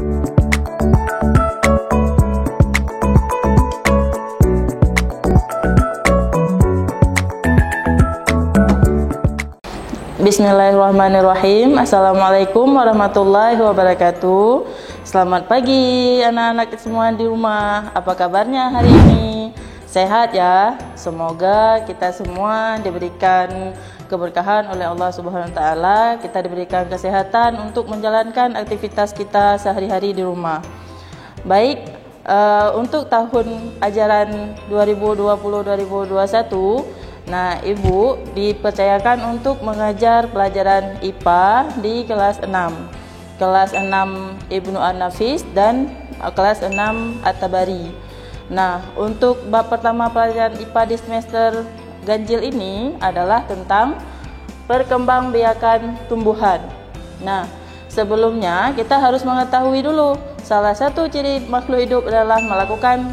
Bismillahirrahmanirrahim. Assalamualaikum warahmatullahi wabarakatuh. Selamat pagi anak-anak semua di rumah. Apa kabarnya hari ini? Sehat ya? Semoga kita semua diberikan keberkahan oleh Allah Subhanahu wa taala. Kita diberikan kesehatan untuk menjalankan aktivitas kita sehari-hari di rumah. Baik, untuk tahun ajaran 2020-2021, nah, Ibu dipercayakan untuk mengajar pelajaran IPA di kelas 6. Kelas 6 Ibnu An-Nafis dan kelas 6 At-Tabari. Nah, untuk bab pertama pelajaran IPA di semester ganjil ini adalah tentang perkembangbiakan tumbuhan. Nah, sebelumnya kita harus mengetahui dulu salah satu ciri makhluk hidup adalah melakukan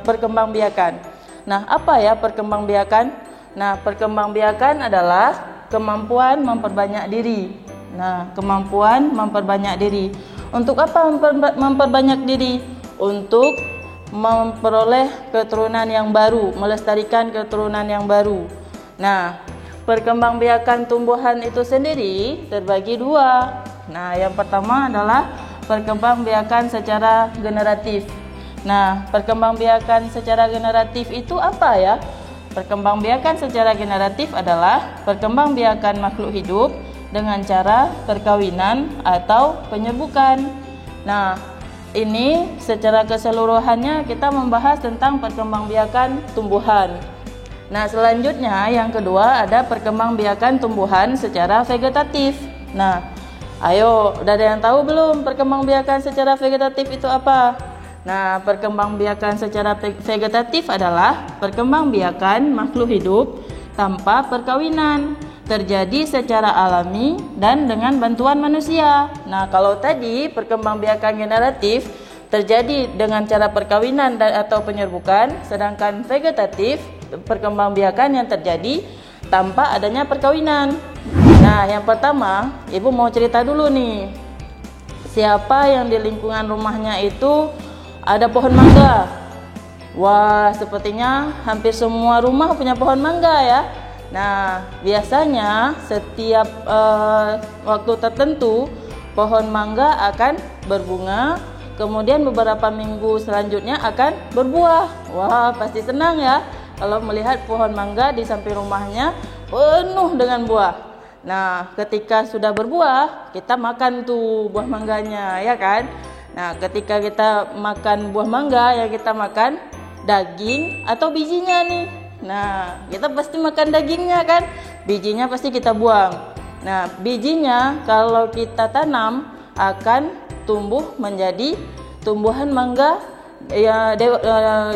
perkembangbiakan. Nah, apa ya perkembangbiakan? Nah, perkembangbiakan adalah kemampuan memperbanyak diri. Nah, kemampuan memperbanyak diri. Untuk apa memperbanyak diri? Untuk memperoleh keturunan yang baru, melestarikan keturunan yang baru. Nah, perkembangbiakan tumbuhan itu sendiri terbagi dua. Nah, yang pertama adalah perkembangbiakan secara generatif. Nah, perkembangbiakan secara generatif itu apa ya? Perkembangbiakan secara generatif adalah perkembangbiakan makhluk hidup dengan cara perkawinan atau penyerbukan. Nah, ini secara keseluruhannya kita membahas tentang perkembangbiakan tumbuhan. Nah, selanjutnya yang kedua ada perkembangbiakan tumbuhan secara vegetatif. Nah, ayo, udah ada yang tahu belum perkembangbiakan secara vegetatif itu apa? Nah, perkembangbiakan secara vegetatif adalah perkembangbiakan makhluk hidup tanpa perkawinan, terjadi secara alami dan dengan bantuan manusia. Nah, kalau tadi perkembangbiakan generatif terjadi dengan cara perkawinan dan atau penyerbukan, sedangkan vegetatif perkembangbiakan yang terjadi tanpa adanya perkawinan. Nah, yang pertama, Ibu mau cerita dulu nih. Siapa yang di lingkungan rumahnya itu ada pohon mangga? Wah, sepertinya hampir semua rumah punya pohon mangga ya. Nah, biasanya setiap waktu tertentu pohon mangga akan berbunga, kemudian beberapa minggu selanjutnya akan berbuah. Wah, pasti senang ya kalau melihat pohon mangga di samping rumahnya penuh dengan buah. Nah, ketika sudah berbuah, kita makan tuh buah mangganya, ya kan? Nah, ketika kita makan buah mangga, ya kita makan daging atau bijinya nih. Nah, kita pasti makan dagingnya kan? Bijinya pasti kita buang. Nah, bijinya kalau kita tanam akan tumbuh menjadi tumbuhan mangga ya,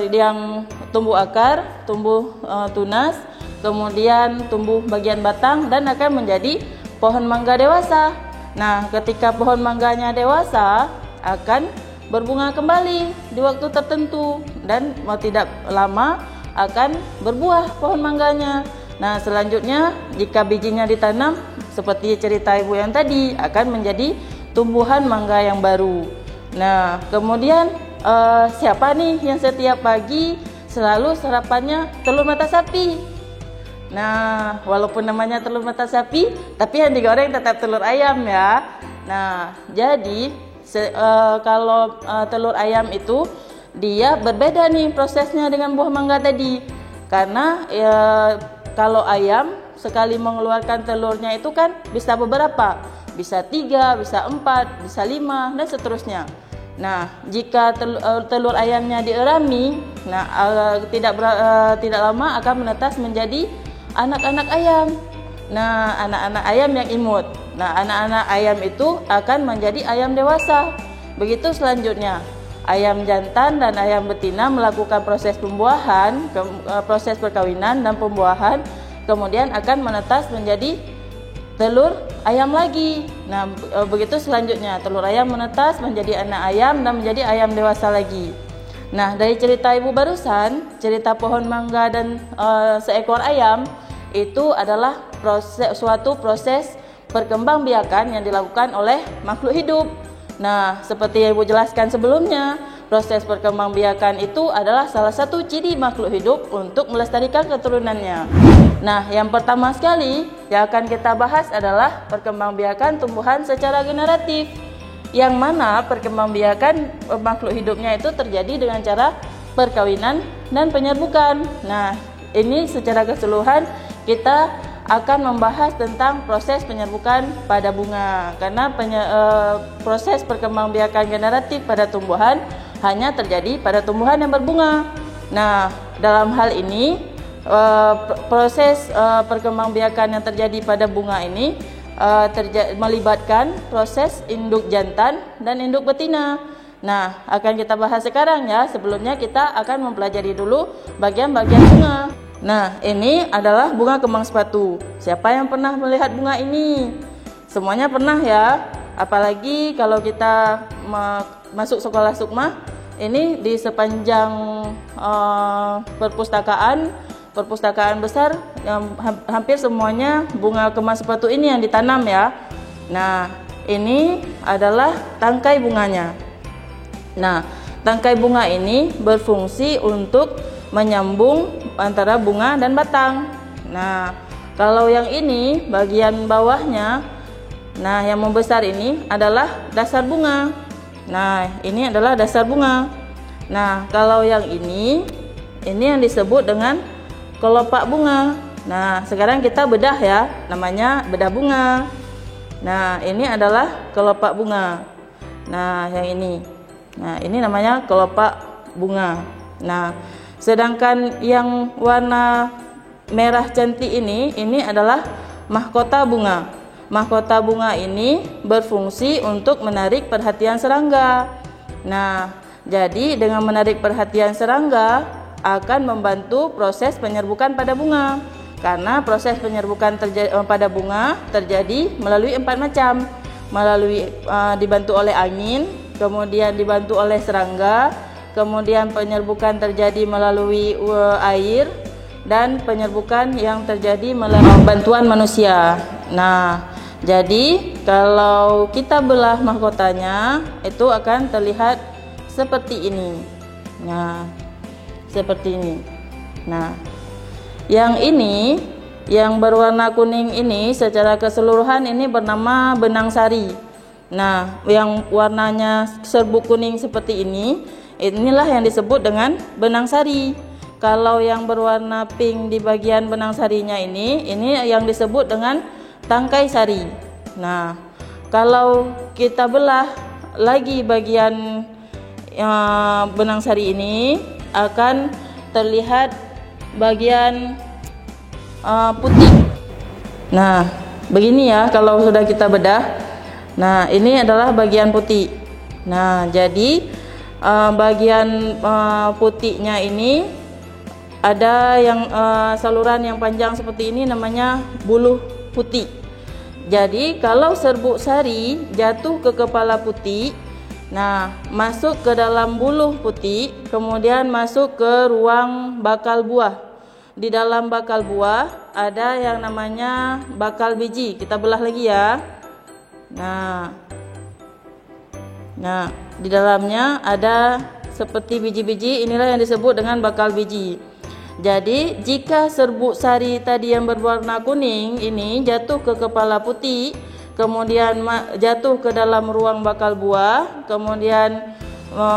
yang tumbuh akar, tumbuh tunas, kemudian tumbuh bagian batang dan akan menjadi pohon mangga dewasa. Nah, ketika pohon mangganya dewasa akan berbunga kembali di waktu tertentu dan mau tidak lama akan berbuah pohon mangganya. Nah, selanjutnya jika bijinya ditanam seperti cerita Ibu yang tadi akan menjadi tumbuhan mangga yang baru. Nah, kemudian siapa nih yang setiap pagi selalu sarapannya telur mata sapi? Nah, walaupun namanya telur mata sapi, tapi yang digoreng tetap telur ayam ya. Nah, jadi kalau telur ayam itu dia berbeda nih prosesnya dengan buah mangga tadi. Karena kalau ayam sekali mengeluarkan telurnya itu kan bisa beberapa, bisa 3, bisa 4, bisa 5 dan seterusnya. Nah, jika telur ayamnya dierami, nah tidak lama akan menetas menjadi anak-anak ayam. Nah, anak-anak ayam yang imut. Nah, anak-anak ayam itu akan menjadi ayam dewasa. Begitu selanjutnya, ayam jantan dan ayam betina melakukan proses pembuahan, proses perkawinan dan pembuahan, kemudian akan menetas menjadi telur ayam lagi. Nah, begitu selanjutnya, telur ayam menetas menjadi anak ayam dan menjadi ayam dewasa lagi. Nah, dari cerita Ibu barusan, cerita pohon mangga dan seekor ayam, itu adalah suatu proses perkembangbiakan yang dilakukan oleh makhluk hidup. Nah, seperti yang Ibu jelaskan sebelumnya, proses perkembangbiakan itu adalah salah satu ciri makhluk hidup untuk melestarikan keturunannya. Nah, yang pertama sekali yang akan kita bahas adalah perkembangbiakan tumbuhan secara generatif, yang mana perkembangbiakan makhluk hidupnya itu terjadi dengan cara perkawinan dan penyerbukan. Nah, ini secara keseluruhan kita akan membahas tentang proses penyerbukan pada bunga, karena proses perkembangbiakan generatif pada tumbuhan hanya terjadi pada tumbuhan yang berbunga. Nah, dalam hal ini proses perkembangbiakan yang terjadi pada bunga ini melibatkan proses induk jantan dan induk betina. Nah, akan kita bahas sekarang ya. Sebelumnya kita akan mempelajari dulu bagian-bagian bunga. Nah, ini adalah bunga kembang sepatu. Siapa yang pernah melihat bunga ini? Semuanya pernah ya. Apalagi kalau kita masuk sekolah sukma, ini di sepanjang perpustakaan besar, yang hampir semuanya bunga kembang sepatu ini yang ditanam ya. Nah, ini adalah tangkai bunganya. Nah, tangkai bunga ini berfungsi untuk menyambung antara bunga dan batang. Nah, kalau yang ini bagian bawahnya, nah yang membesar ini adalah dasar bunga. Nah, ini adalah dasar bunga. Nah, kalau yang ini yang disebut dengan kelopak bunga. Nah, sekarang kita bedah ya, namanya bedah bunga. Nah, ini adalah kelopak bunga. Nah, yang ini. Nah, ini namanya kelopak bunga. Nah, sedangkan yang warna merah cantik ini adalah mahkota bunga. Mahkota bunga ini berfungsi untuk menarik perhatian serangga. Nah, jadi dengan menarik perhatian serangga akan membantu proses penyerbukan pada bunga. Karena proses penyerbukan pada bunga terjadi melalui 4 macam. Dibantu oleh angin, kemudian dibantu oleh serangga, kemudian penyerbukan terjadi melalui air, dan penyerbukan yang terjadi melalui bantuan manusia. Nah, jadi kalau kita belah mahkotanya itu akan terlihat seperti ini. Nah, seperti ini. Nah, yang ini yang berwarna kuning ini secara keseluruhan ini bernama benang sari. Nah, yang warnanya serbuk kuning seperti inilah yang disebut dengan benang sari. Kalau yang berwarna pink di bagian benang sarinya ini yang disebut dengan tangkai sari. Nah, kalau kita belah lagi bagian benang sari ini akan terlihat bagian putih. Nah, begini ya kalau sudah kita bedah. Nah, ini adalah bagian putih. Nah, jadi bagian putihnya ini ada yang saluran yang panjang seperti ini namanya buluh putih. Jadi kalau serbuk sari jatuh ke kepala putih, nah masuk ke dalam buluh putih, kemudian masuk ke ruang bakal buah. Di dalam bakal buah ada yang namanya bakal biji. Kita belah lagi ya. Nah, di dalamnya ada seperti biji-biji, inilah yang disebut dengan bakal biji. Jadi, jika serbuk sari tadi yang berwarna kuning ini jatuh ke kepala putih, kemudian jatuh ke dalam ruang bakal buah, kemudian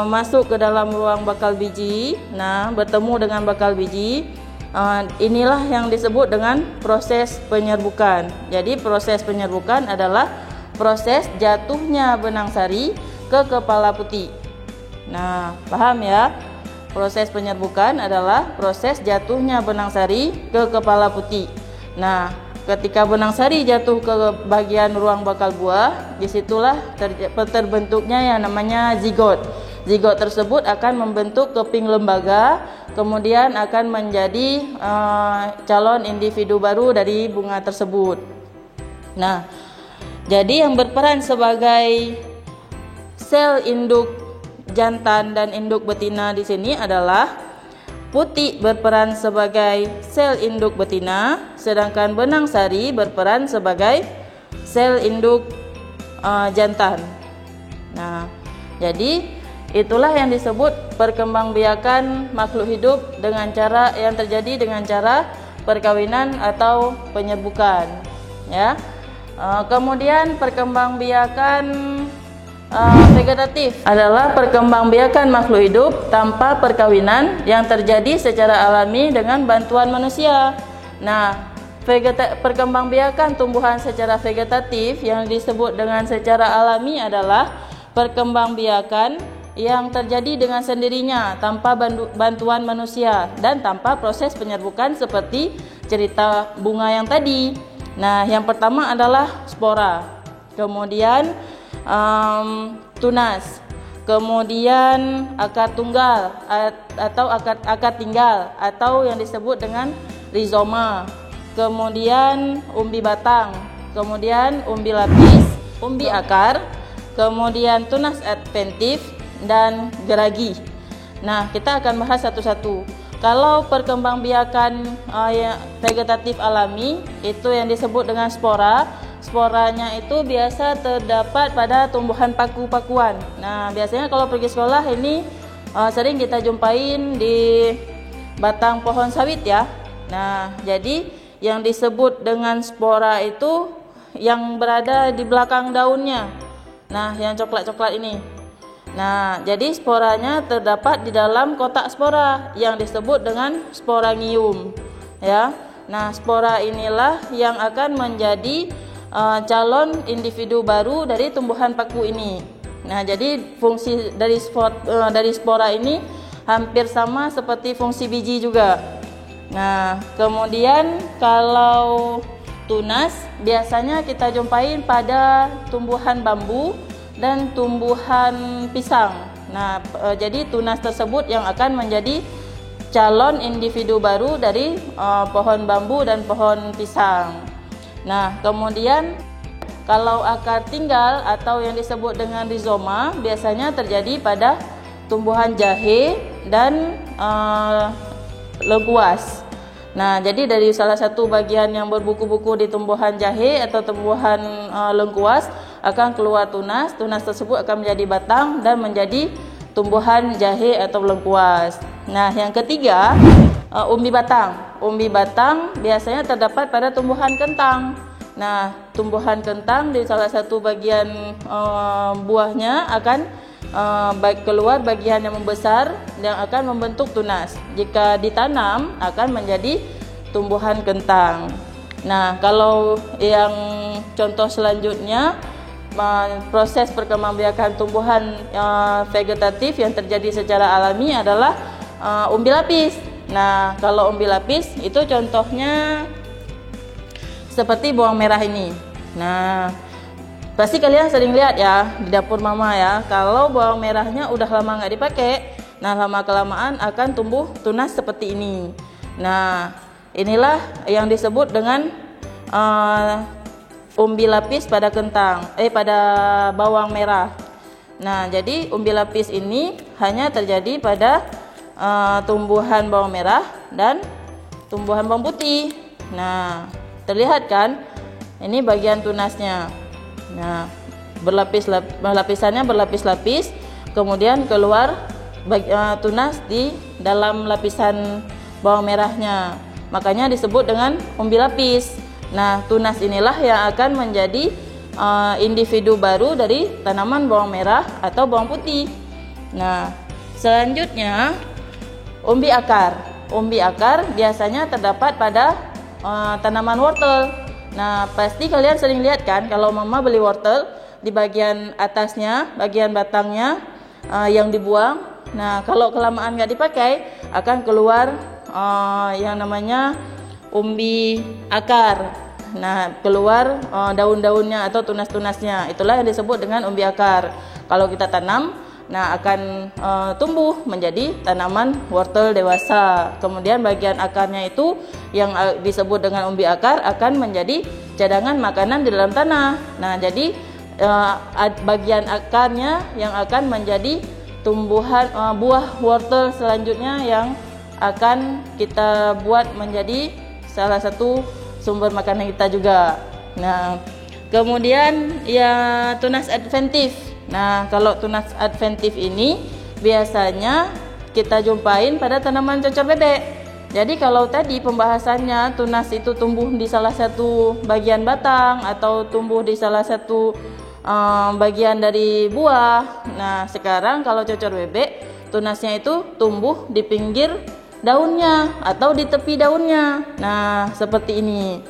masuk ke dalam ruang bakal biji, nah bertemu dengan bakal biji, inilah yang disebut dengan proses penyerbukan. Jadi, proses penyerbukan adalah proses jatuhnya benang sari ke kepala putih. Nah, paham ya? Proses penyerbukan adalah proses jatuhnya benang sari ke kepala putih. Nah, ketika benang sari jatuh ke bagian ruang bakal buah, disitulah terbentuknya yang namanya zigot. Zigot tersebut akan membentuk keping lembaga, kemudian akan menjadi calon individu baru dari bunga tersebut. Nah, jadi yang berperan sebagai sel induk jantan dan induk betina di sini adalah putih berperan sebagai sel induk betina, sedangkan benang sari berperan sebagai sel induk jantan. Nah, jadi itulah yang disebut perkembangbiakan makhluk hidup dengan cara yang terjadi dengan cara perkawinan atau penyerbukan, ya. Kemudian perkembangbiakan vegetatif adalah perkembangbiakan makhluk hidup tanpa perkawinan yang terjadi secara alami dengan bantuan manusia. Nah, perkembangbiakan tumbuhan secara vegetatif yang disebut dengan secara alami adalah perkembangbiakan yang terjadi dengan sendirinya tanpa bantuan manusia dan tanpa proses penyerbukan seperti cerita bunga yang tadi. Nah, yang pertama adalah spora, kemudian tunas, kemudian akar tunggal atau akar tinggal atau yang disebut dengan rizoma, kemudian umbi batang, kemudian umbi lapis, umbi akar, kemudian tunas adventif dan geragi. Nah, kita akan bahas satu-satu. Kalau perkembangbiakan vegetatif alami itu yang disebut dengan spora. Sporanya itu biasa terdapat pada tumbuhan paku-pakuan. Nah, biasanya kalau pergi sekolah ini sering kita jumpain di batang pohon sawit, ya. Nah, jadi yang disebut dengan spora itu yang berada di belakang daunnya. Nah, yang coklat-coklat ini. Nah, jadi sporanya terdapat di dalam kotak spora yang disebut dengan sporangium, ya. Nah, spora inilah yang akan menjadi calon individu baru dari tumbuhan paku ini. Nah, jadi fungsi dari spora ini hampir sama seperti fungsi biji juga. Nah, kemudian kalau tunas biasanya kita jumpain pada tumbuhan bambu dan tumbuhan pisang. Nah, jadi tunas tersebut yang akan menjadi calon individu baru dari pohon bambu dan pohon pisang. Nah, kemudian kalau akar tinggal atau yang disebut dengan rizoma biasanya terjadi pada tumbuhan jahe dan lengkuas. Nah, jadi dari salah satu bagian yang berbuku-buku di tumbuhan jahe atau tumbuhan lengkuas akan keluar tunas. Tunas tersebut akan menjadi batang dan menjadi tumbuhan jahe atau lengkuas. Nah, yang ketiga, umbi batang. Umbi batang biasanya terdapat pada tumbuhan kentang. Nah, tumbuhan kentang di salah satu bagian buahnya akan keluar bagian yang membesar yang akan membentuk tunas. Jika ditanam akan menjadi tumbuhan kentang. Nah, kalau yang contoh selanjutnya proses perkembangbiakan tumbuhan vegetatif yang terjadi secara alami adalah umbi lapis. Nah, kalau umbi lapis itu contohnya seperti bawang merah ini. Nah, pasti kalian sering lihat ya di dapur mama ya, kalau bawang merahnya udah lama nggak dipakai, nah lama kelamaan akan tumbuh tunas seperti ini. Nah, inilah yang disebut dengan umbi lapis pada pada bawang merah. Nah, jadi umbi lapis ini hanya terjadi pada tumbuhan bawang merah dan tumbuhan bawang putih. Nah, terlihat kan? Ini bagian tunasnya. Nah, lapisannya berlapis-lapis, kemudian keluar tunas di dalam lapisan bawang merahnya. Makanya disebut dengan umbi lapis. Nah, tunas inilah yang akan menjadi individu baru dari tanaman bawang merah atau bawang putih. Nah, selanjutnya umbi akar. Umbi akar biasanya terdapat pada tanaman wortel. Nah, pasti kalian sering lihat kan kalau mama beli wortel, di bagian atasnya, bagian batangnya yang dibuang. Nah, kalau kelamaan nggak dipakai akan keluar yang namanya umbi akar. Nah, keluar daun-daunnya atau tunas-tunasnya. Itulah yang disebut dengan umbi akar. Kalau kita tanam, nah akan tumbuh menjadi tanaman wortel dewasa. Kemudian bagian akarnya itu yang disebut dengan umbi akar akan menjadi cadangan makanan di dalam tanah. Nah, jadi bagian akarnya yang akan menjadi tumbuhan buah wortel selanjutnya yang akan kita buat menjadi salah satu sumber makanan kita juga. Nah, kemudian ya tunas adventif. Nah, kalau tunas adventif ini biasanya kita jumpain pada tanaman cocor bebek. Jadi kalau tadi pembahasannya tunas itu tumbuh di salah satu bagian batang atau tumbuh di salah satu bagian dari buah. Nah, sekarang kalau cocor bebek, tunasnya itu tumbuh di pinggir daunnya atau di tepi daunnya. Nah, seperti ini.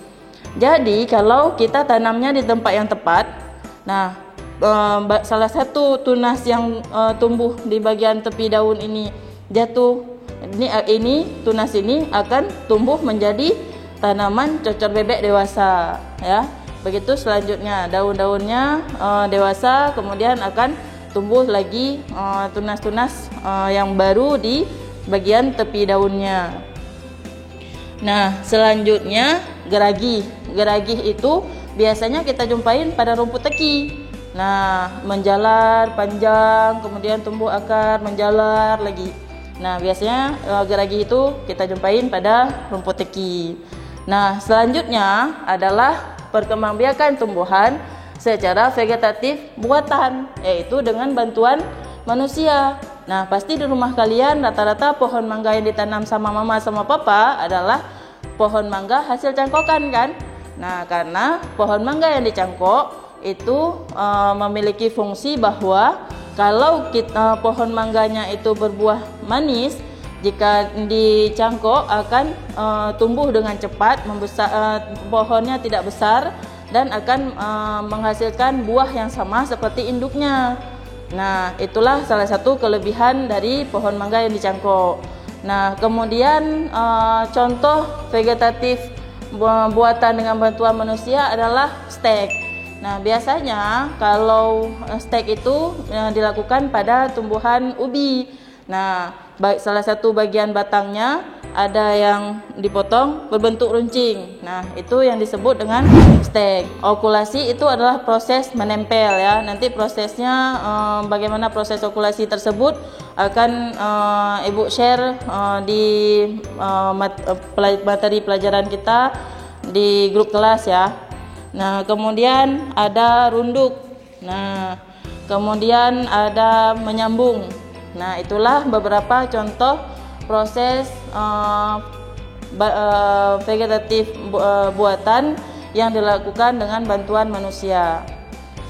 Jadi kalau kita tanamnya di tempat yang tepat, nah salah satu tunas yang tumbuh di bagian tepi daun ini jatuh, ini tunas ini akan tumbuh menjadi tanaman cocor bebek dewasa, ya. Begitu selanjutnya daun-daunnya dewasa, kemudian akan tumbuh lagi tunas-tunas yang baru di bagian tepi daunnya. Nah, selanjutnya geragih. Geragih itu biasanya kita jumpain pada rumput teki. Nah, menjalar panjang, kemudian tumbuh akar, menjalar lagi. Nah, biasanya geragih itu kita jumpain pada rumput teki. Nah, selanjutnya adalah perkembangbiakan tumbuhan secara vegetatif buatan, yaitu dengan bantuan manusia. Nah, pasti di rumah kalian rata-rata pohon mangga yang ditanam sama mama sama papa adalah pohon mangga hasil cangkokan, kan? Nah, karena pohon mangga yang dicangkok itu memiliki fungsi bahwa kalau pohon mangganya itu berbuah manis, jika dicangkok akan tumbuh dengan cepat, pohonnya tidak besar dan akan menghasilkan buah yang sama seperti induknya. Nah, itulah salah satu kelebihan dari pohon mangga yang dicangkok. Nah, kemudian contoh vegetatif buatan dengan bantuan manusia adalah stek. Nah, biasanya kalau stek itu dilakukan pada tumbuhan ubi. Nah, salah satu bagian batangnya ada yang dipotong berbentuk runcing. Nah, itu yang disebut dengan stek. Okulasi itu adalah proses menempel, ya. Nanti prosesnya bagaimana proses okulasi tersebut akan Ibu share di materi pelajaran kita di grup kelas, ya. Nah, kemudian ada runduk. Nah, kemudian ada menyambung. Nah, itulah beberapa contoh proses vegetatif buatan yang dilakukan dengan bantuan manusia.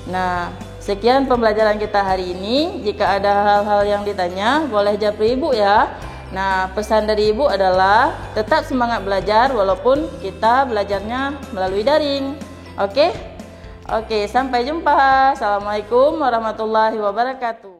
Nah, sekian pembelajaran kita hari ini. Jika ada hal-hal yang ditanya, boleh japri Ibu, ya. Nah, pesan dari Ibu adalah tetap semangat belajar walaupun kita belajarnya melalui daring. Oke? Oke, sampai jumpa. Assalamualaikum warahmatullahi wabarakatuh.